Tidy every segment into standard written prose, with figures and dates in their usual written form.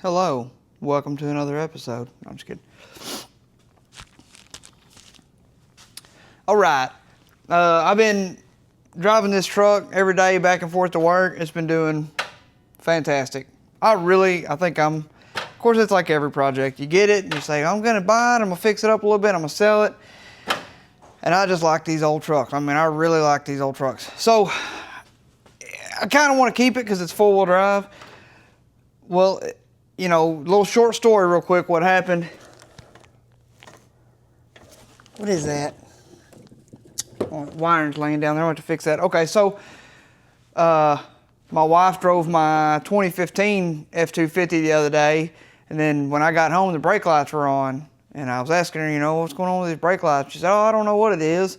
Hello, welcome to another episode. I'm just kidding. All right, I've been driving this truck every day back and forth to work. It's been doing fantastic. I think of course it's like every project. You get it and you say, I'm gonna buy it, I'm gonna fix it up a little bit, I'm gonna sell it. And I just like these old trucks. I mean, I really like these old trucks. So I kind of want to keep it because it's four-wheel drive. Well, you know, little short story real quick, what happened. What is that? Oh, wiring's laying down there, I want to fix that. Okay, so my wife drove my 2015 F-250 the other day, and then when I got home, the brake lights were on. And I was asking her, you know, what's going on with these brake lights? She said, oh, I don't know what it is.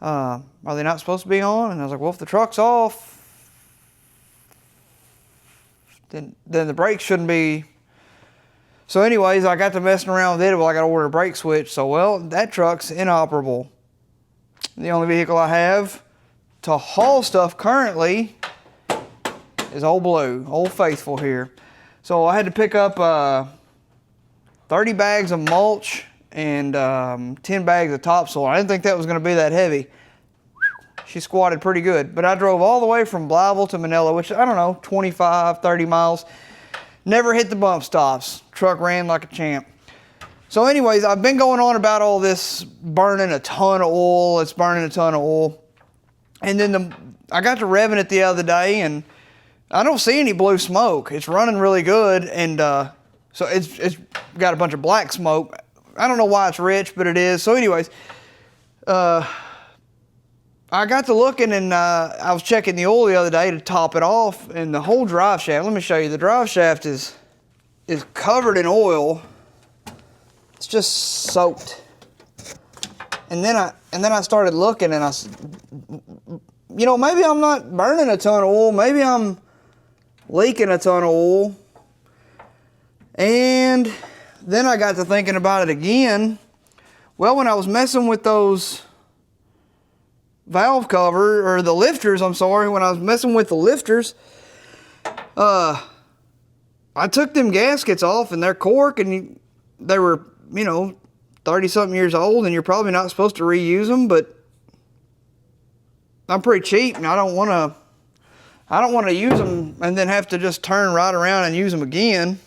Are they not supposed to be on? And I was like, well, if the truck's off, then the brakes shouldn't be. So anyways, I got to messing around with it. Well, I got to order a brake switch. So, well, that truck's inoperable. The only vehicle I have to haul stuff currently is Old Blue, Old Faithful here. So I had to pick up 30 bags of mulch and 10 bags of topsoil. I didn't think that was going to be that heavy. She squatted pretty good. But I drove all the way from Blytheville to Manila, which, I don't know, 25, 30 miles. Never hit the bump stops. Truck ran like a champ. So anyways, I've been going on about all this burning a ton of oil. It's burning a ton of oil. And then I got to revving it the other day, and I don't see any blue smoke. It's running really good, and so it's got a bunch of black smoke. I don't know why it's rich, but it is. So anyways, I got to looking, and I was checking the oil the other day to top it off, and the whole drive shaft, let me show you, the drive shaft is covered in oil. It's just soaked. And then I started looking, and I said, you know, maybe I'm not burning a ton of oil, maybe I'm leaking a ton of oil. And then I got to thinking about it again. Well, when I was messing with those valve cover, or the lifters, I'm sorry, when I was messing with the lifters, I took them gaskets off, and they're cork, and they were, you know, 30-something years old, and you're probably not supposed to reuse them, but I'm pretty cheap, and I don't want to use them and then have to just turn right around and use them again.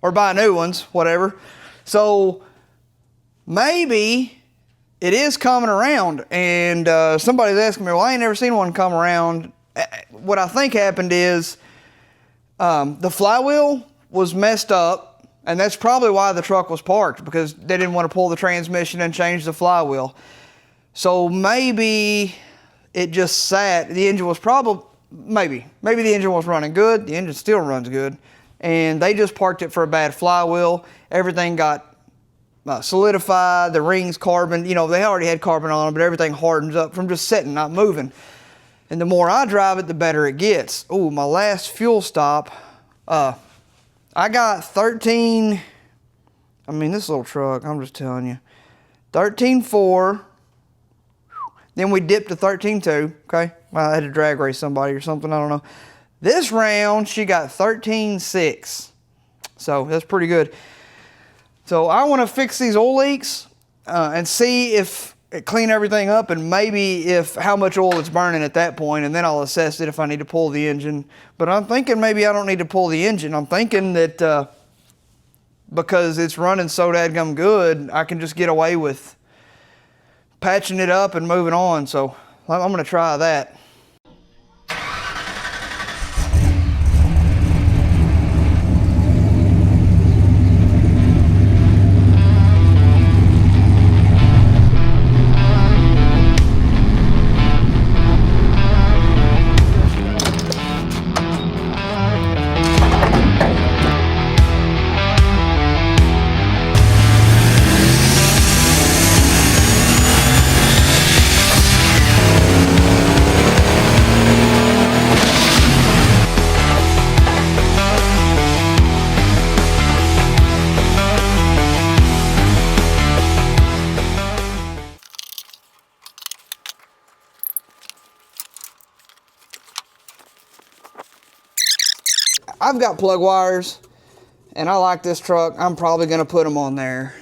Or buy new ones, whatever. So maybe it is coming around, and somebody's asking me, well, I ain't never seen one come around. What I think happened is the flywheel was messed up, and that's probably why the truck was parked, because they didn't want to pull the transmission and change the flywheel. So maybe it just sat. The engine was maybe the engine was running good. The engine still runs good. And they just parked it for a bad flywheel. Everything got solidified, the rings carbon, you know, they already had carbon on them, but everything hardens up from just sitting, not moving. And the more I drive it, the better it gets. Ooh, my last fuel stop, I got 13, I mean, this little truck, I'm just telling you, 13.4, then we dipped to 13.2, okay? I had to drag race somebody or something, I don't know. This round, she got 13.6, so that's pretty good. So I want to fix these oil leaks and see if clean everything up, and maybe if how much oil it's burning at that point, and then I'll assess it if I need to pull the engine. But I'm thinking maybe I don't need to pull the engine. I'm thinking that because it's running so dadgum good, I can just get away with patching it up and moving on. So I'm going to try that. I've got plug wires, and I like this truck. I'm probably going to put them on there.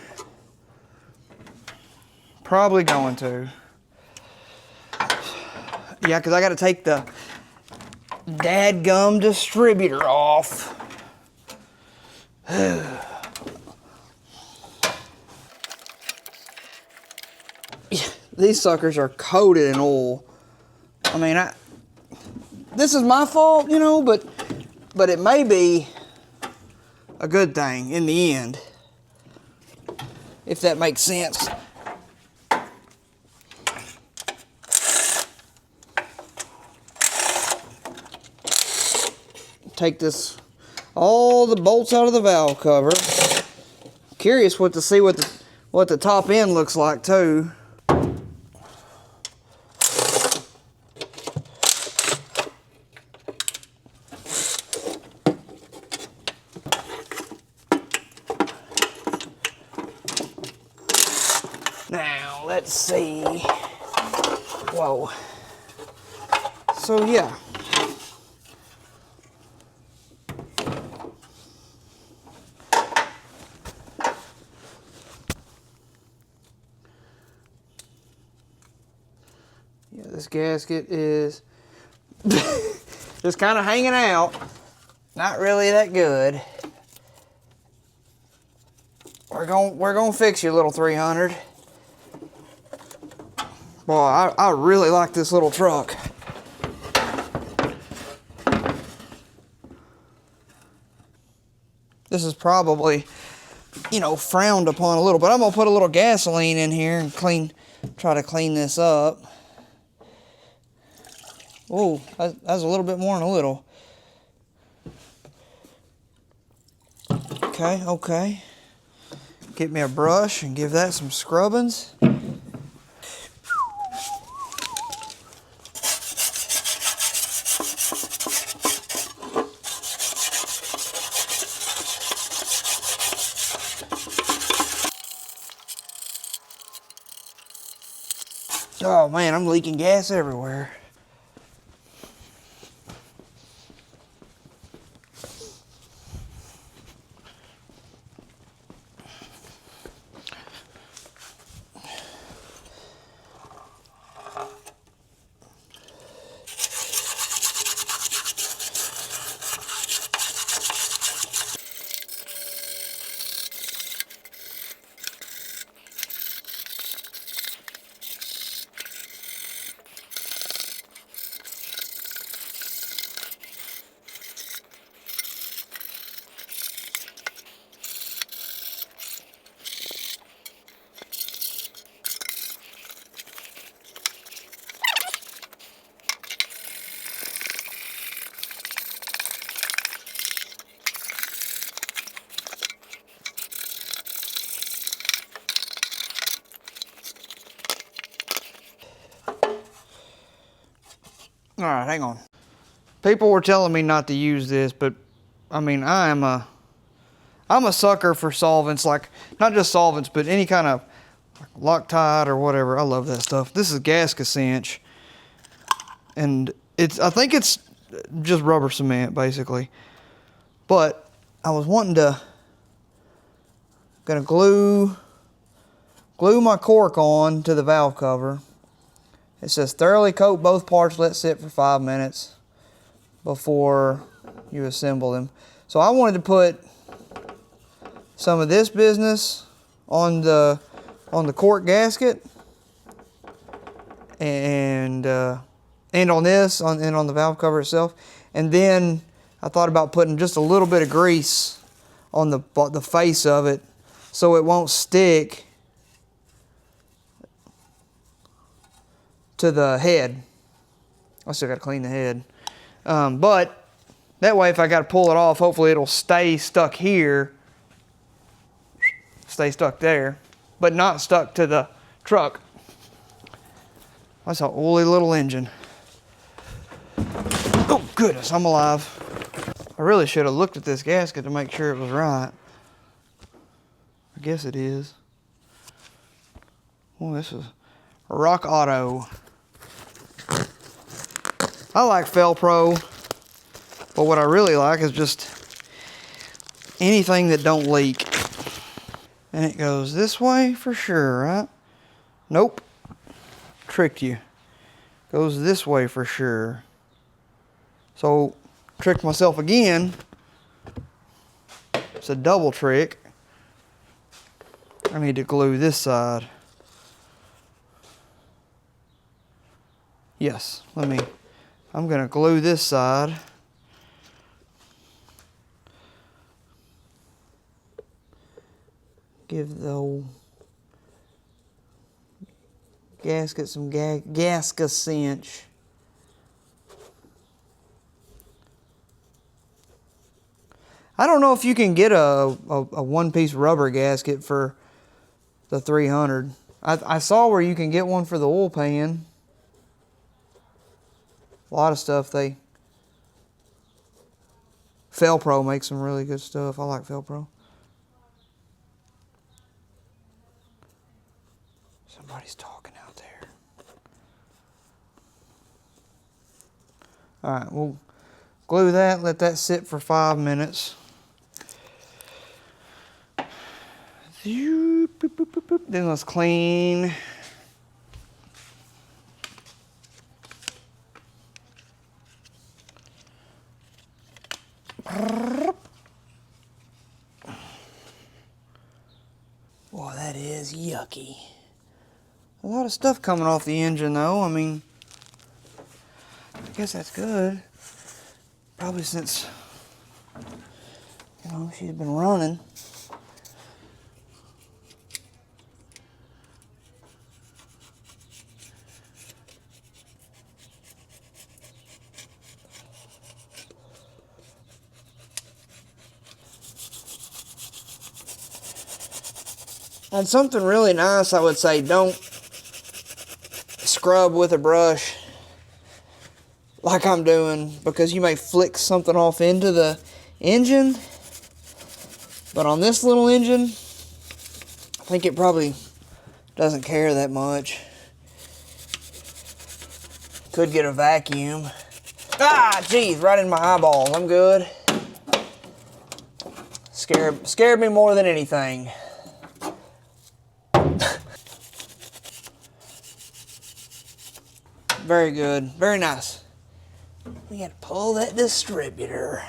Probably going to. Yeah, because I got to take the dadgum distributor off. These suckers are coated in oil. I mean, this is my fault, you know, but it may be a good thing in the end, if that makes sense. Take all the bolts out of the valve cover. Curious to see what the top end looks like too. Now, let's see. Whoa. So, yeah. Yeah, this gasket is just kind of hanging out. Not really that good. We're gonna fix your little 300. Boy, I really like this little truck. This is probably, you know, frowned upon a little, but I'm gonna put a little gasoline in here and try to clean this up. Oh, that's a little bit more than a little. Okay. Get me a brush and give that some scrubbings. Oh man, I'm leaking gas everywhere. All right, hang on. People were telling me not to use this, but I mean, I'm a sucker for solvents, like not just solvents, but any kind of Loctite or whatever. I love that stuff. This is gasket cinch, and I think it's just rubber cement basically. But I was gonna glue my cork on to the valve cover. It says thoroughly coat both parts, let sit for 5 minutes before you assemble them. So I wanted to put some of this business on the cork gasket and on this and on the valve cover itself. And then I thought about putting just a little bit of grease on the face of it so it won't stick to the head. I still got to clean the head. But that way if I got to pull it off, hopefully it'll stay stuck here, stay stuck there, but not stuck to the truck. That's an oily little engine. Oh goodness, I'm alive. I really should have looked at this gasket to make sure it was right. I guess it is. Oh, this is Rock Auto. I like Felpro. But what I really like is just anything that don't leak. And it goes this way for sure, right? Nope. Tricked you. Goes this way for sure. So, tricked myself again. It's a double trick. I need to glue this side. Yes, I'm gonna glue this side. Give the old gasket some gasket cinch. I don't know if you can get a one-piece rubber gasket for the 300. I saw where you can get one for the oil pan. A lot of stuff Felpro makes some really good stuff. I like Felpro. Somebody's talking out there. All right, we'll glue that, let that sit for 5 minutes. Then let's clean. Boy, that is yucky. A lot of stuff coming off the engine though. I mean, I guess that's good. Probably since, she's been running. And something really nice, I would say, don't scrub with a brush like I'm doing, because you may flick something off into the engine. But on this little engine, I think it probably doesn't care that much. Could get a vacuum. Ah, geez, right in my eyeballs. I'm good. Scared me more than anything. Very good, very nice. We got to pull that distributor.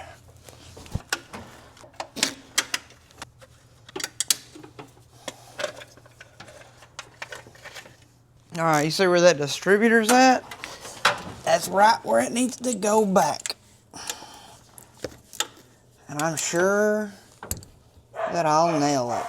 All right, you see where that distributor's at? That's right where it needs to go back. And I'm sure that I'll nail it.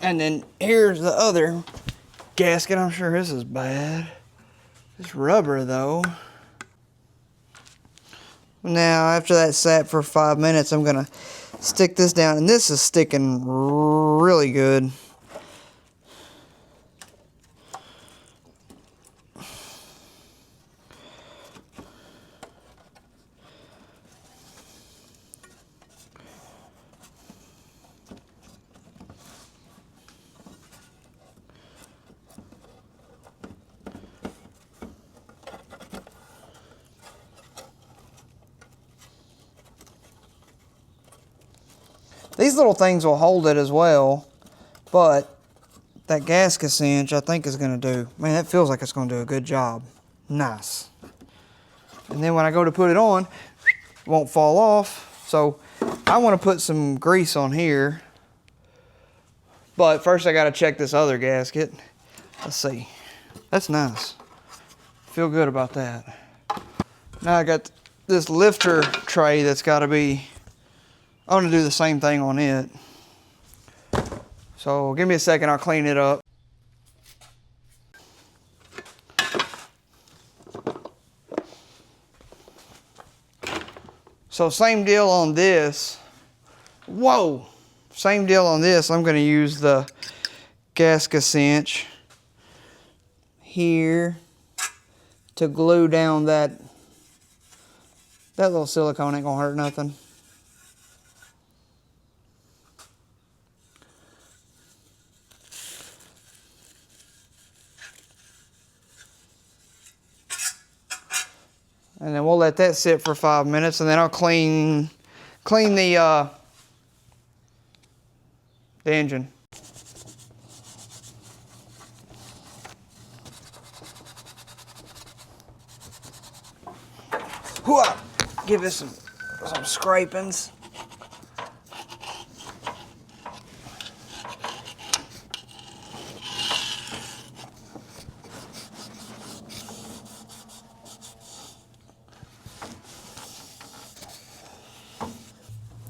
And then here's the other gasket. I'm sure this is bad. It's rubber though. Now after that sat for 5 minutes, I'm gonna stick this down, and this is sticking really good. These little things will hold it as well, but that gasket cinch I think is going to do, man, that feels like it's going to do a good job. Nice. And then when I go to put it on, it won't fall off. So I want to put some grease on here, but first I got to check this other gasket. Let's see. That's nice. Feel good about that. Now I got this lifter tray that's got to be, I'm going to do the same thing on it. So give me a second, I'll clean it up. So same deal on this. Whoa! Same deal on this. I'm going to use the gasket cinch here to glue down that little silicone. Ain't gonna hurt nothing. And then we'll let that sit for 5 minutes, and then I'll clean the engine. Whoa! Give this some scrapings.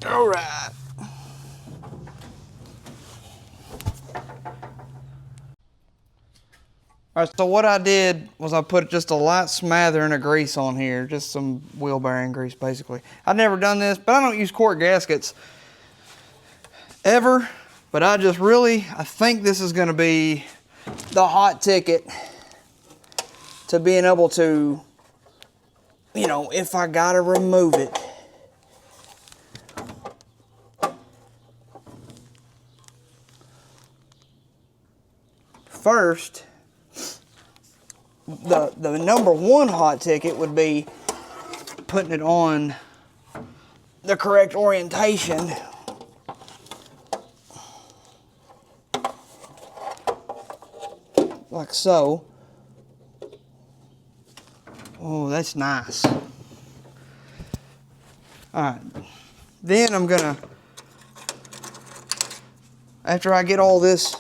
All right. All right, so what I did was I put just a light smattering of grease on here, just some wheel bearing grease basically. I've never done this, but I don't use quart gaskets ever, but I think this is gonna be the hot ticket to being able to, you know, if I gotta remove it. First, the number one hot ticket would be putting it on the correct orientation. Like so. Oh, that's nice. Alright. Then I'm gonna, after I get all this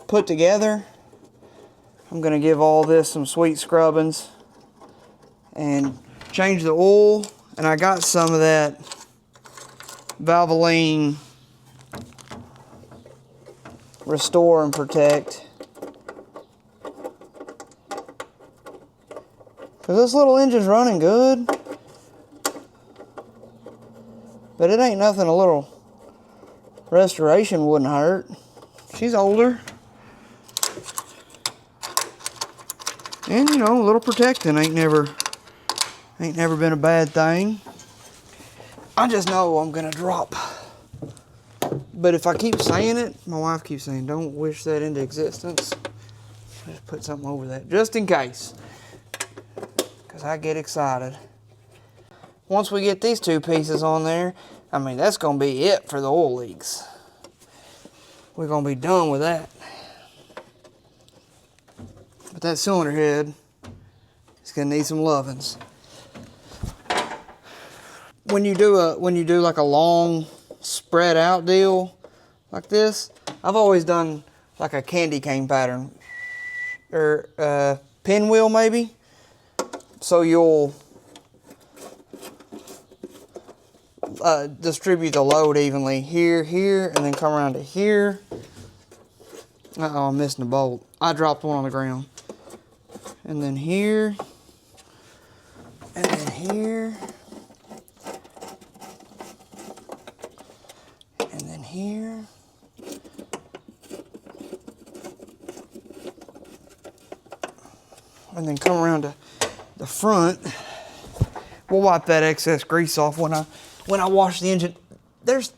put together, I'm gonna give all this some sweet scrubbings and change the oil. And I got some of that Valvoline Restore and Protect, because this little engine's running good, but it ain't nothing a little restoration wouldn't hurt. She's older. And you know, a little protecting ain't never been a bad thing. I just know I'm gonna drop. But if I keep saying it, my wife keeps saying, don't wish that into existence. Just put something over that, just in case. Because I get excited. Once we get these two pieces on there, I mean, that's gonna be it for the oil leaks. We're gonna be done with that. But that cylinder head is gonna need some lovings. When you do like a long spread out deal like this, I've always done like a candy cane pattern or pinwheel maybe. So you'll distribute the load evenly here, and then come around to here. Uh-oh, I'm missing a bolt. I dropped one on the ground. And then here, and then here, and then here. And then come around to the front. We'll wipe that excess grease off when I wash the engine. There's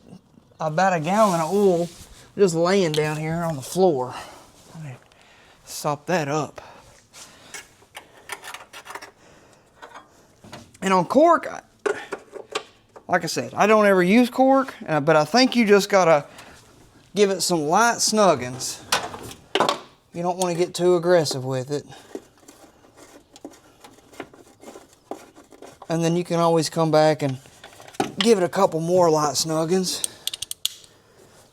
about a gallon of oil just laying down here on the floor. Let me sop that up. And on cork, like I said, I don't ever use cork, but I think you just gotta give it some light snuggins. You don't want to get too aggressive with it. And then you can always come back and give it a couple more light snuggins.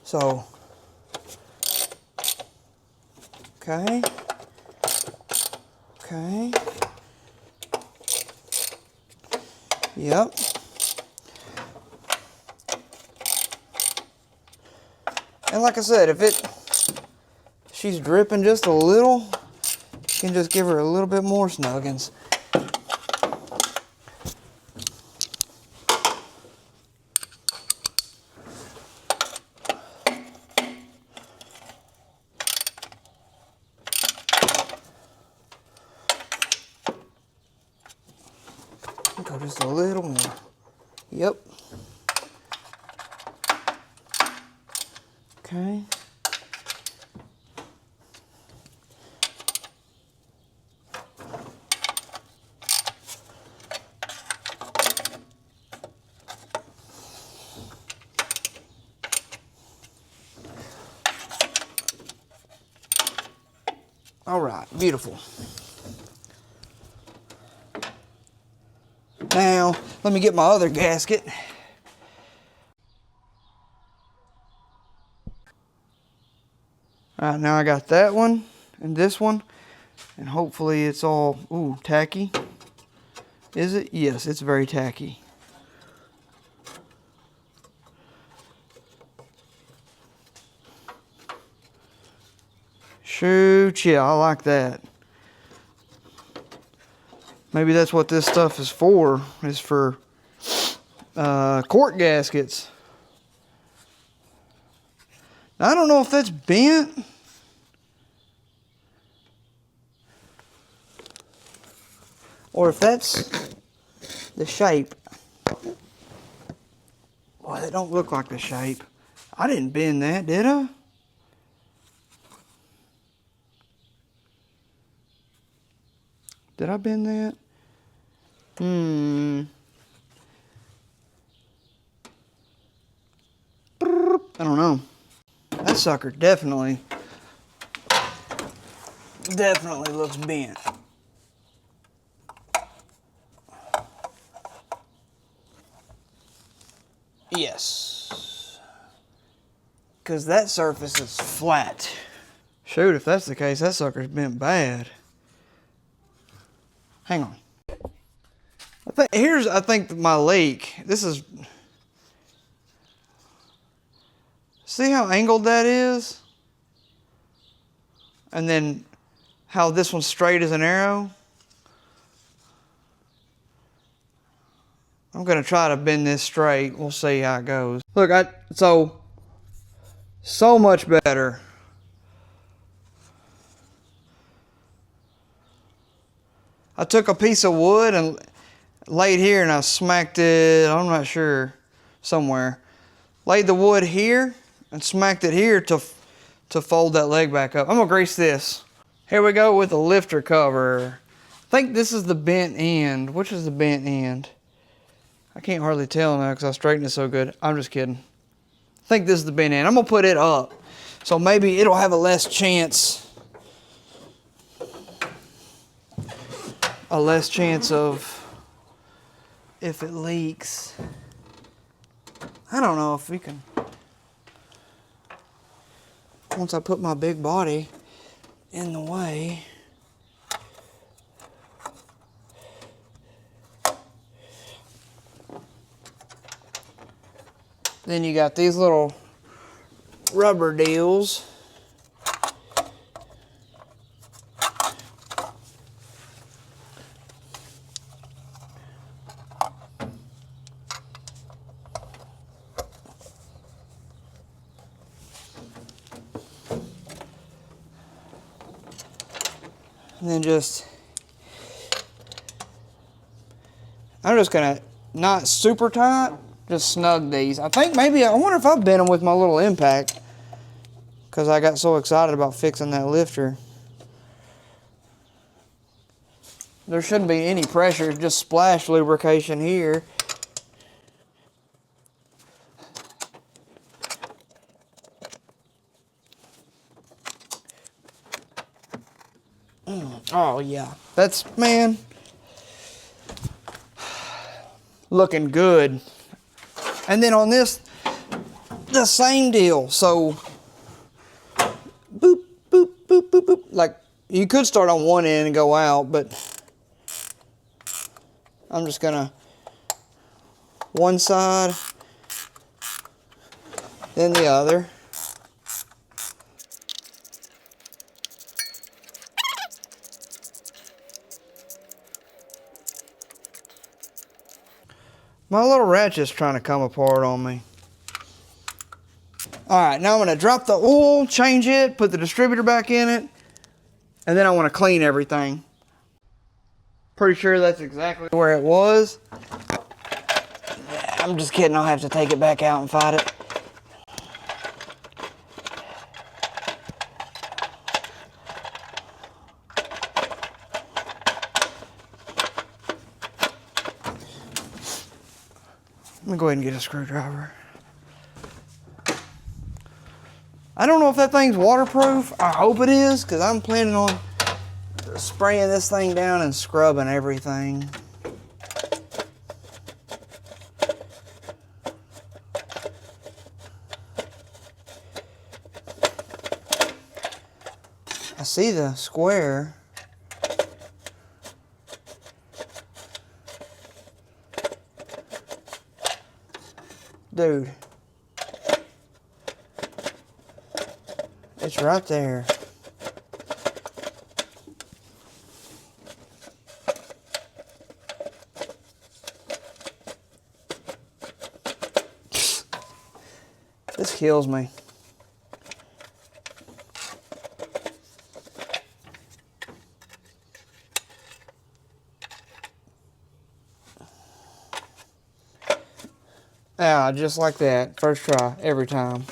So, okay. Okay. Yep. And like I said, if she's dripping just a little, you can just give her a little bit more snuggins. Go just a little more. Yep. Okay. All right, beautiful. Now, let me get my other gasket. All right, now I got that one and this one, and hopefully it's all, ooh, tacky. Is it? Yes, it's very tacky. Shoot, yeah, I like that. Maybe that's what this stuff is for quart gaskets. Now, I don't know if that's bent. Or if that's the shape. Boy, that don't look like the shape. I didn't bend that, did I? Did I bend that? I don't know. That sucker definitely looks bent. Yes. Because that surface is flat. Shoot, if that's the case, that sucker's bent bad. Hang on. I think my leak. This is. See how angled that is? And then how this one's straight as an arrow? I'm gonna try to bend this straight. We'll see how it goes. Look, so much better. I took a piece of wood and laid here and I smacked it, I'm not sure, somewhere. Laid the wood here and smacked it here to fold that leg back up. I'm gonna grease this. Here we go with the lifter cover. I think this is the bent end. Which is the bent end? I can't hardly tell now because I straightened it so good. I'm just kidding. I think this is the bent end. I'm gonna put it up. So maybe it'll have a less chance of if it leaks. I don't know if we can. Once I put my big body in the way. Then you got these little rubber deals. And then I'm just gonna, not super tight, just snug these. I wonder if I bent them with my little impact because I got so excited about fixing that lifter. There shouldn't be any pressure, just splash lubrication here. Oh yeah, that's, man, looking good. And then on this, the same deal. So, boop, boop, boop, boop, boop. Like, you could start on one end and go out, but I'm just gonna, one side, then the other. My little ratchet's trying to come apart on me. All right, now I'm gonna drop the oil, change it, put the distributor back in it, and then I wanna clean everything. Pretty sure that's exactly where it was. I'm just kidding, I'll have to take it back out and fight it. Let me go ahead and get a screwdriver. I don't know if that thing's waterproof. I hope it is, because I'm planning on spraying this thing down and scrubbing everything. I see the square. Dude. It's right there. This kills me. Ah, just like that. First try, every time.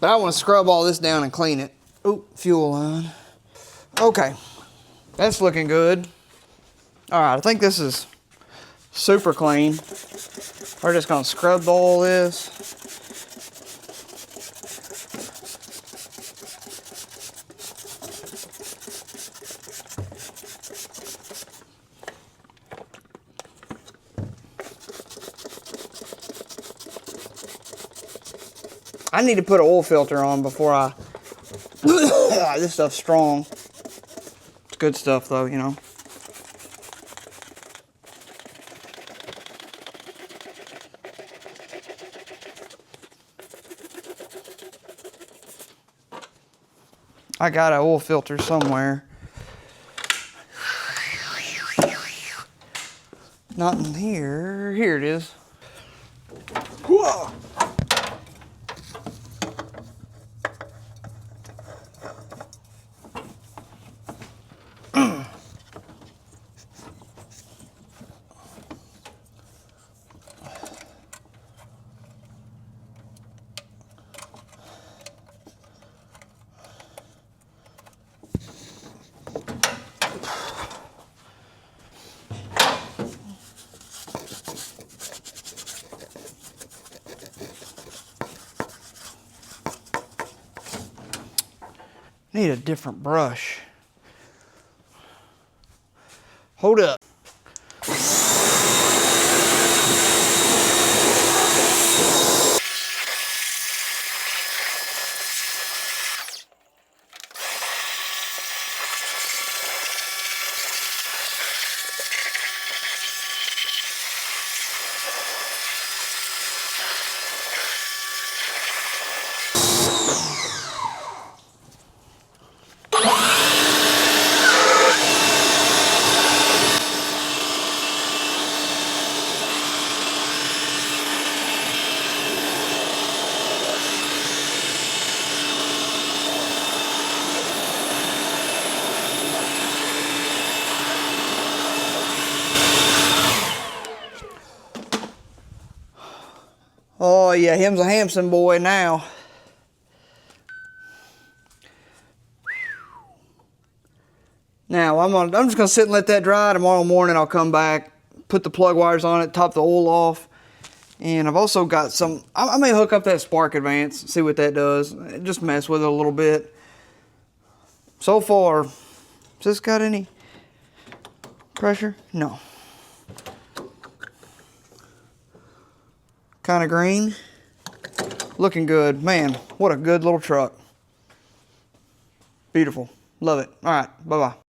But I want to scrub all this down and clean it. Oop, fuel line. Okay, that's looking good. All right, I think this is super clean. We're just gonna scrub all this. I need to put an oil filter on before I... This stuff's strong. It's good stuff though, you know. I got an oil filter somewhere. Not in here. Here it is. Whoa. Need a different brush. Hold up. Oh yeah, him's a Hampson boy now. Now I'm just gonna sit and let that dry. Tomorrow morning I'll come back, put the plug wires on it, top the oil off, and I've also got some. I may hook up that Spark Advance, see what that does. Just mess with it a little bit. So far, has this got any pressure? No. Kind of green. Looking good. Man, what a good little truck. Beautiful. Love it. All right. Bye-bye.